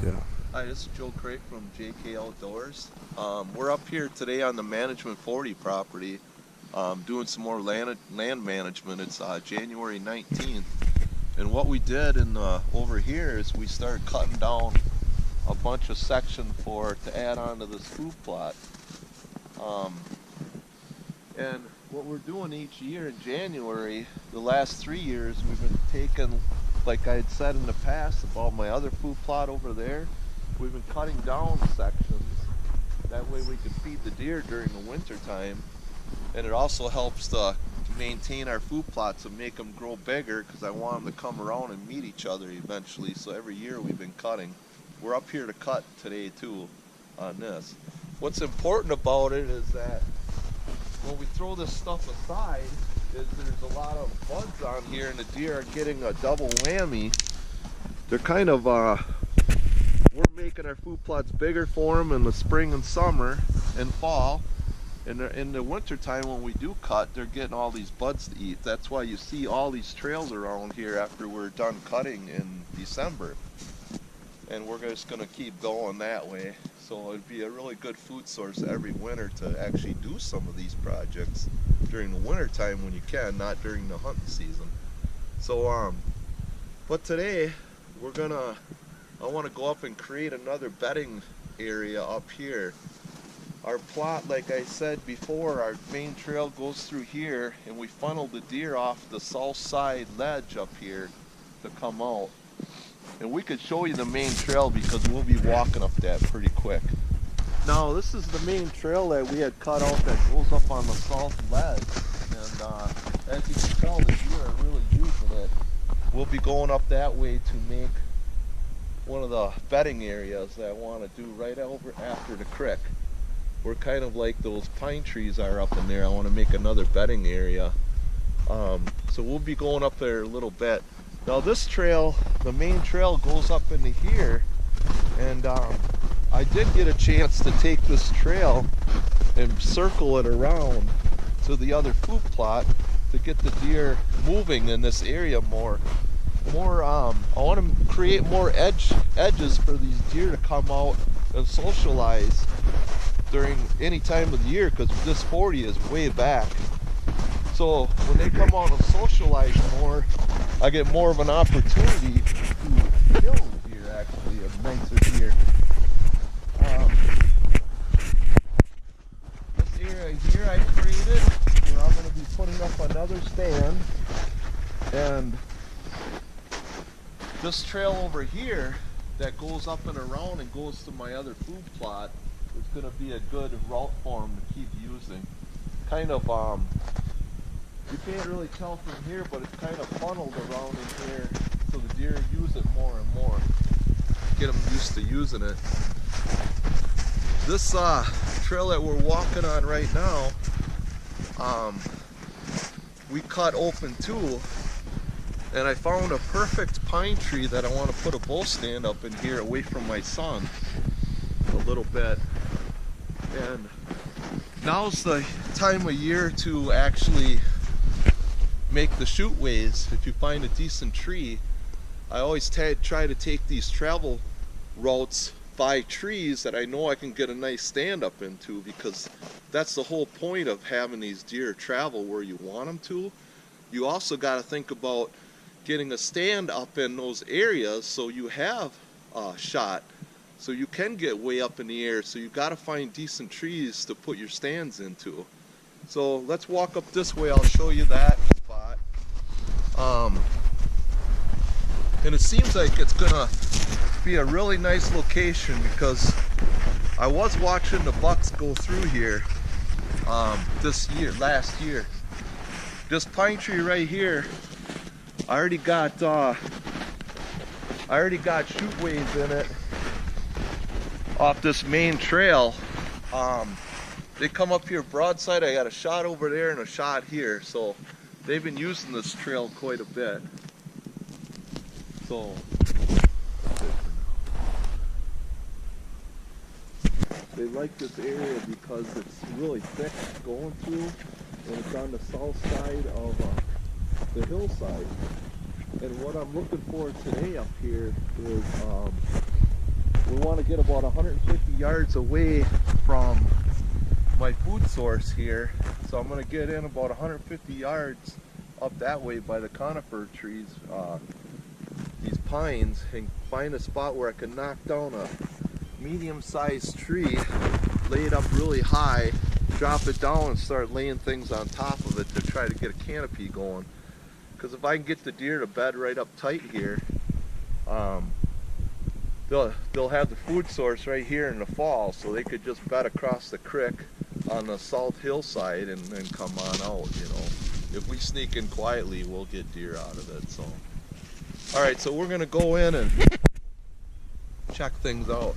Yeah. Hi, this is Joe Craig from JK Outdoors. We're up here today on the Management 40 property, doing some more land management. It's January 19th, and what we did over here is we started cutting down a bunch of section to add on to this food plot. Um, and what we're doing each year in January, the last 3 years, we've been taking, like I had said in the past about my other food plot over there, we've been cutting down sections. That way we can feed the deer during the winter time. And it also helps to maintain our food plots and make them grow bigger, because I want them to come around and meet each other eventually. So every year we've been cutting. We're up here to cut today too on this. What's important about it is that when we throw this stuff aside, is there's a lot of buds on here, and the deer are getting a double whammy. They're kind of we're making our food plots bigger for them in the spring and summer and fall. And in the winter time when we do cut, they're getting all these buds to eat. That's why you see all these trails around here after we're done cutting in December. And we're just going to keep going that way. So it'd be a really good food source every winter to actually do some of these projects during the winter time when you can, not during the hunting season. So but today I want to go up and create another bedding area up here. Our plot, like I said before, our main trail goes through here, and we funneled the deer off the south side ledge up here to come out. And we could show you the main trail because we'll be walking up that pretty quick. Now this is the main trail that we had cut out that goes up on the south ledge. And as you can tell, the deer are really using it. We'll be going up that way to make one of the bedding areas that I want to do right over after the creek. We're kind of like those pine trees are up in there. I want to make another bedding area. So we'll be going up there a little bit. Now this trail, the main trail, goes up into here, and I did get a chance to take this trail and circle it around to the other food plot to get the deer moving in this area more. I want to create more edges for these deer to come out and socialize during any time of the year, because this 40 is way back. So when they come out and socialize more, I get more of an opportunity to kill the deer, actually, a nicer deer. This area here I created where I'm going to be putting up another stand, and this trail over here that goes up and around and goes to my other food plot is going to be a good route for them to keep using. Kind of, you can't really tell from here, but it's kind of funneled around in here so the deer use it more and more. Get them used to using it. This trail that we're walking on right now, we cut open too, and I found a perfect pine tree that I want to put a bow stand up in here away from my son a little bit. And now's the time of year to actually make the shootways. If you find a decent tree, I always try to take these travel routes by trees that I know I can get a nice stand up into, because that's the whole point of having these deer travel where you want them to. You also got to think about getting a stand up in those areas so you have a shot, so you can get way up in the air. So you got to find decent trees to put your stands into. So let's walk up this way. I'll show you that spot. And it seems like it's gonna be a really nice location, because I was watching the bucks go through here last year. This pine tree right here, I already got shootways in it off this main trail. They come up here broadside. I got a shot over there and a shot here, so they've been using this trail quite a bit. So they like this area because it's really thick going through, and it's on the south side of the hillside. And what I'm looking for today up here is we want to get about 150 yards away from my food source here. So I'm going to get in about 150 yards up that way by the conifer trees, these pines, and find a spot where I can knock down a medium-sized tree, lay it up really high, drop it down and start laying things on top of it to try to get a canopy going. Because if I can get the deer to bed right up tight here, they'll have the food source right here in the fall, so they could just bed across the creek on the South Hillside and then come on out, you know. If we sneak in quietly, we'll get deer out of it. So, all right, so we're gonna go in and check things out.